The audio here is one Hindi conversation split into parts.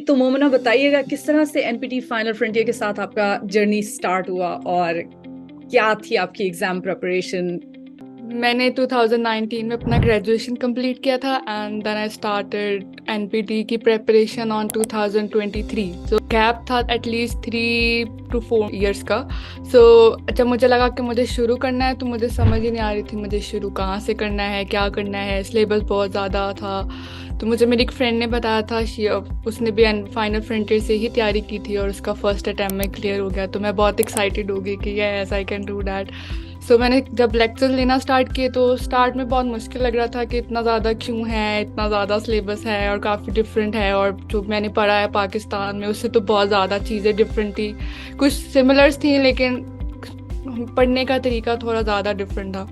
तो मोमना बताइएगा किस तरह से एनपीटी फाइनल फ्रंटियर के साथ आपका जर्नी स्टार्ट हुआ और क्या थी आपकी एग्जाम प्रिपरेशन। मैंने 2019 में अपना ग्रेजुएशन कंप्लीट किया था and then I started NPT की प्रेपरेशन ऑन 2023। सो गैप था एटलीस्ट 3 to 4 years का। सो जब मुझे लगा कि मुझे शुरू करना है तो मुझे समझ ही नहीं आ रही थी मुझे शुरू कहाँ से करना है, क्या करना है। सिलेबस बहुत ज़्यादा था। तो मुझे मेरी एक फ्रेंड ने बताया था, उसने भी फाइनल फ्रंटियर से ही तैयारी की थी और उसका फर्स्ट अटैम्प्ट में क्लियर हो गया। तो मैं बहुत एक्साइटेड हो गई कि yes I can do that. So मैंने जब लेक्चर्स लेना स्टार्ट किए तो स्टार्ट में बहुत मुश्किल लग रहा था कि इतना ज़्यादा क्यों है, इतना ज़्यादा सिलेबस है और काफ़ी डिफरेंट है, और जो मैंने पढ़ा है पाकिस्तान में उससे तो बहुत ज़्यादा चीज़ें डिफरेंट थी। कुछ सिमिलर्स थी लेकिन पढ़ने का तरीका थोड़ा ज़्यादा डिफरेंट था।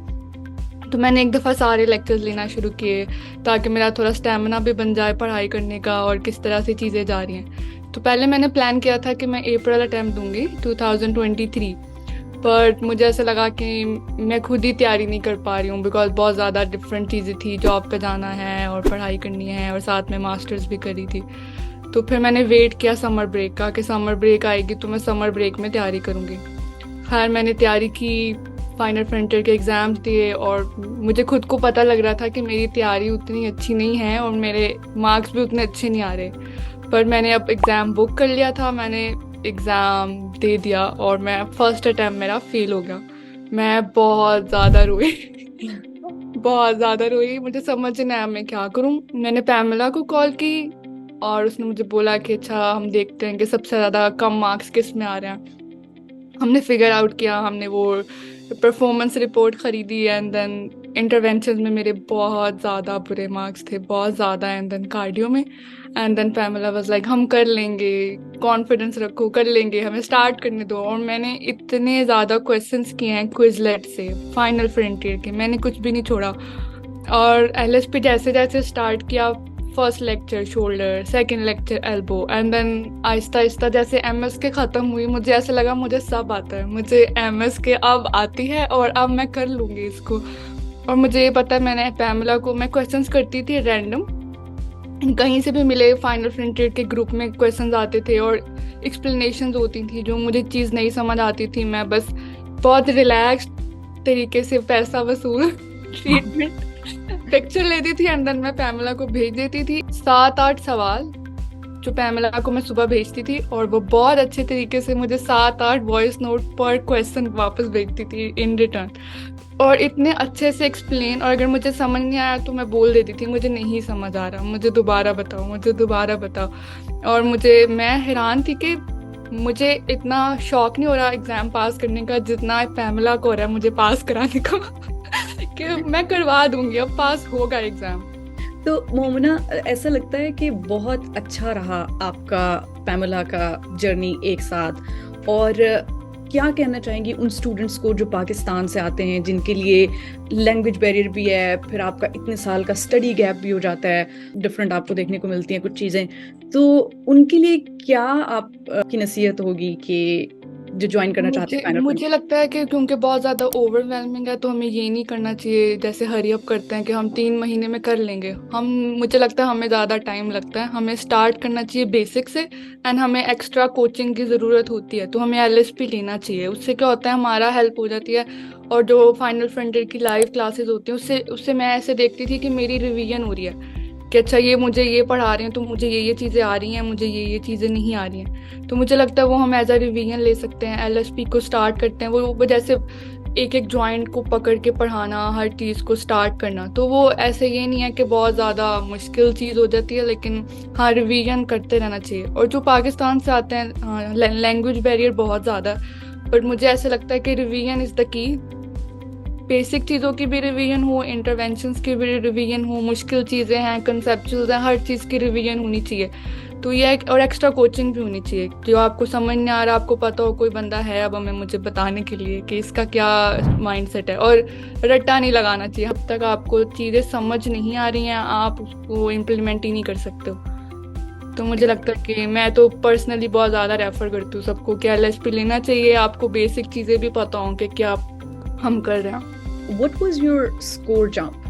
तो मैंने एक दफ़ा सारे लेक्चर्स लेना शुरू किए ताकि मेरा थोड़ा स्टेमिना भी बन जाए पढ़ाई करने का और किस तरह से चीज़ें जा रही हैं। तो पहले मैंने प्लान किया था कि मैं अप्रैल अटैम्प्ट दूंगी 2023। बट मुझे ऐसा लगा कि मैं खुद ही तैयारी नहीं कर पा रही हूँ बिकॉज बहुत ज़्यादा डिफरेंट चीज़ें थी। जॉब पे जाना है और पढ़ाई करनी है और साथ में मास्टर्स भी करी थी। तो फिर मैंने वेट किया समर ब्रेक का कि समर ब्रेक आएगी तो मैं समर ब्रेक में तैयारी करूँगी। खैर मैंने तैयारी की, फाइनल फ्रंटियर के एग्ज़ाम्स दिए और मुझे खुद को पता लग रहा था कि मेरी तैयारी उतनी अच्छी नहीं है और मेरे मार्क्स भी उतने अच्छे नहीं आ रहे। पर मैंने अब एग्ज़ाम बुक कर लिया था, मैंने एग्ज़ाम दे दिया और मैं फर्स्ट अटैम्प्ट मेरा फेल हो गया। मैं बहुत ज़्यादा रोई बहुत ज़्यादा रोई। मुझे समझ नहीं आया मैं क्या करूँ। मैंने पैमिला को कॉल की और उसने मुझे बोला कि अच्छा हम देखते हैं कि सबसे ज़्यादा कम मार्क्स किस में आ रहे हैं। हमने फिगर आउट किया, हमने वो परफॉर्मेंस रिपोर्ट खरीदी एंड देन इंटरवेंशन में मेरे बहुत ज़्यादा बुरे मार्क्स थे, बहुत ज़्यादा। एंड देन कार्डियो में एंड देन पैमिला वाज लाइक हम कर लेंगे, कॉन्फिडेंस रखो, कर लेंगे, हमें स्टार्ट करने दो। और मैंने इतने ज़्यादा क्वेश्चंस किए हैं क्विजलेट से फाइनल फ्रंटियर के, मैंने कुछ भी नहीं छोड़ा। और एलएसपी जैसे जैसे स्टार्ट किया, first lecture shoulder, second lecture elbow and then आहिस्ता आहिस्ता जैसे एमएस के ख़त्म हुई मुझे ऐसा लगा मुझे सब आता है, मुझे एमएस के अब आती है और अब मैं कर लूँगी इसको। और मुझे ये पता है, मैंने पैमिला को मैं क्वेश्चंस करती थी रैंडम, कहीं से भी मिले, फाइनल फ्रंटियर के ग्रुप में क्वेश्चंस आते थे और एक्सप्लेनेशंस होती थी। जो मुझे चीज़ नहीं समझ आती थी मैं बस बहुत रिलैक्स तरीके से पैसा वसूल ट्रीटमेंट पिक्चर लेती थी एंड देन मैं पैमिला को भेज देती थी 7-8 सवाल जो पैमिला को मैं सुबह भेजती थी और वो बहुत अच्छे तरीके से मुझे 7-8 वॉइस नोट पर क्वेश्चन वापस भेजती थी इन रिटर्न। और इतने अच्छे से एक्सप्लेन, और अगर मुझे समझ नहीं आया तो मैं बोल देती थी मुझे नहीं समझ आ रहा, मुझे दोबारा बताओ, मुझे दोबारा बताओ। और मैं हैरान थी कि मुझे इतना शौक नहीं हो रहा एग्जाम पास करने का जितना पैमिला को हो रहा है मुझे पास कराने का कि मैं करवा दूंगी, अब पास होगा एग्जाम। तो मोमना ऐसा लगता है कि बहुत अच्छा रहा आपका पैमिला का जर्नी एक साथ, और क्या कहना चाहेंगी उन स्टूडेंट्स को जो पाकिस्तान से आते हैं जिनके लिए लैंग्वेज बैरियर भी है, फिर आपका इतने साल का स्टडी गैप भी हो जाता है, डिफरेंट आपको देखने को मिलती हैं कुछ चीज़ें, तो उनके लिए क्या आपकी नसीहत होगी कि जो ज्वाइन करना चाहते मुझे हैं फाइनल मुझे लगता है कि क्योंकि बहुत ज़्यादा ओवरवेलमिंग है तो हमें ये नहीं करना चाहिए जैसे हरी अप करते हैं कि हम 3 महीने में कर लेंगे। हम मुझे लगता है हमें ज़्यादा टाइम लगता है, हमें स्टार्ट करना चाहिए बेसिक से एंड हमें एक्स्ट्रा कोचिंग की ज़रूरत होती है तो हमें एलएसपी लेना चाहिए। उससे क्या होता है हमारा हेल्प हो जाती है। और जो फाइनल फ्रंटियर की लाइव क्लासेस होती हैं उससे उससे मैं ऐसे देखती थी कि मेरी रिवीजन हो रही है कि अच्छा ये मुझे ये पढ़ा रहे हैं तो मुझे ये चीज़ें आ रही हैं, मुझे ये चीज़ें नहीं आ रही हैं। तो मुझे लगता है वो हम एज अ रिवीजन ले सकते हैं। एलएसपी को स्टार्ट करते हैं वो जैसे एक एक जॉइंट को पकड़ के पढ़ाना, हर चीज़ को स्टार्ट करना, तो वो ऐसे ये नहीं है कि बहुत ज़्यादा मुश्किल चीज़ हो जाती है, लेकिन हाँ रिवीजन करते रहना चाहिए। और जो पाकिस्तान से आते हैं, हाँ लैंग्वेज बैरियर बहुत ज़्यादा है बट मुझे ऐसा लगता है कि revision is the key. Basic चीज़ों की भी रिवीजन हो, इंटरवेंशंस की भी रिवीजन हो, मुश्किल चीज़ें हैं, कंसेप्चुअल्स हैं, हर चीज़ की रिवीजन होनी चाहिए। तो ये और एक्स्ट्रा कोचिंग भी होनी चाहिए। जो आपको समझ नहीं आ रहा, आपको पता हो कोई बंदा है अब हमें मुझे बताने के लिए कि इसका क्या माइंडसेट है, और रट्टा नहीं लगाना चाहिए। जब तक आपको चीज़ें समझ नहीं आ रही हैं आप उसको इम्प्लीमेंट ही नहीं कर सकते हो। तो मुझे लगता है कि मैं तो पर्सनली बहुत ज़्यादा रेफर करती हूँ सबको कि एलएसपी लेना चाहिए। आपको बेसिक चीज़ें भी पता हों कि क्या हम कर रहे हैं। What was your score jump?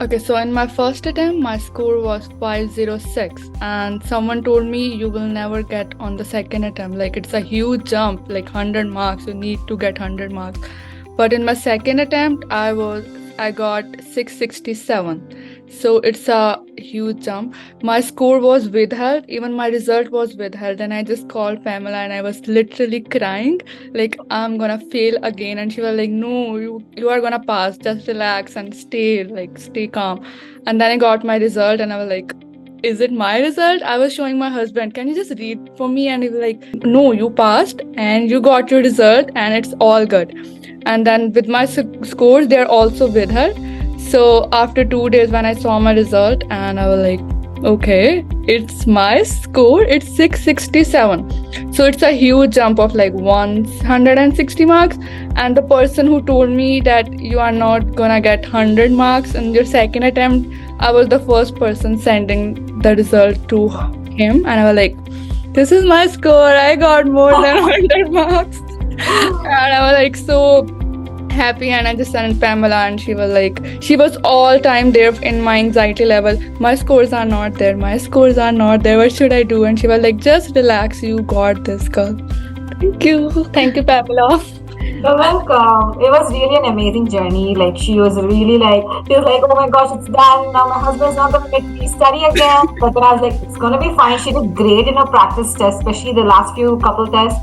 Okay, so in my first attempt, my score was 506, and someone told me you will never get on the second attempt. Like, it's a huge jump, like 100 marks. You need to get 100 marks. But in my second attempt, I got 667. So it's a huge jump. My score was withheld, even my result was withheld, and I just called Pamela and I was literally crying, like I'm gonna fail again. And she was like, no, you are gonna pass, just relax and stay calm. And then I got my result and I was like, is it my result? I was showing my husband, can you just read for me? And he was like, no, you passed and you got your result and it's all good. And then with my scores, they're also withheld. So after 2 days, when I saw my result, and I was like, okay, it's my score, it's 667. So it's a huge jump of like 160 marks. And the person who told me that you are not gonna get 100 marks in your second attempt, I was the first person sending the result to him. And I was like, this is my score, I got more than 100 marks. And I was like so happy, and I just sent Pamela, and she was all time there in my anxiety level. My scores are not there. What should I do? And she was like, just relax, you got this, girl. Thank you, Pamela. You're welcome. It was really an amazing journey. Like she was like, oh my gosh, it's done. Now my husband's not gonna make me study again. But then I was like, it's gonna be fine. She did great in her practice test, especially the last few couple tests.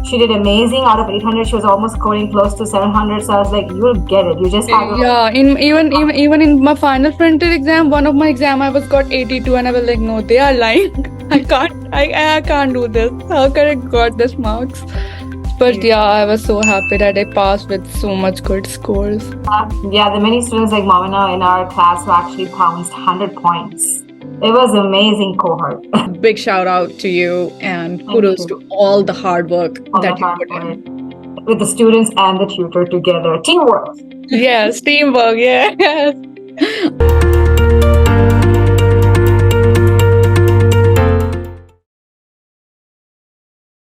She did amazing. Out of 800, she was almost scoring close to 700. So I was like, you'll get it. You just have to. Yeah, even in my final printed exam, one of my exam I got 82, and I was like, no, they are lying. I can't do this. How can I got this marks? But yeah, I was so happy that I passed with so much good scores. Yeah, the many students like Momina in our class who actually pounced 100 points. It was an amazing cohort. Big shout out to you, and kudos to all the hard work that you put in. With the students and the tutor together. Teamwork. Yes, teamwork, yes.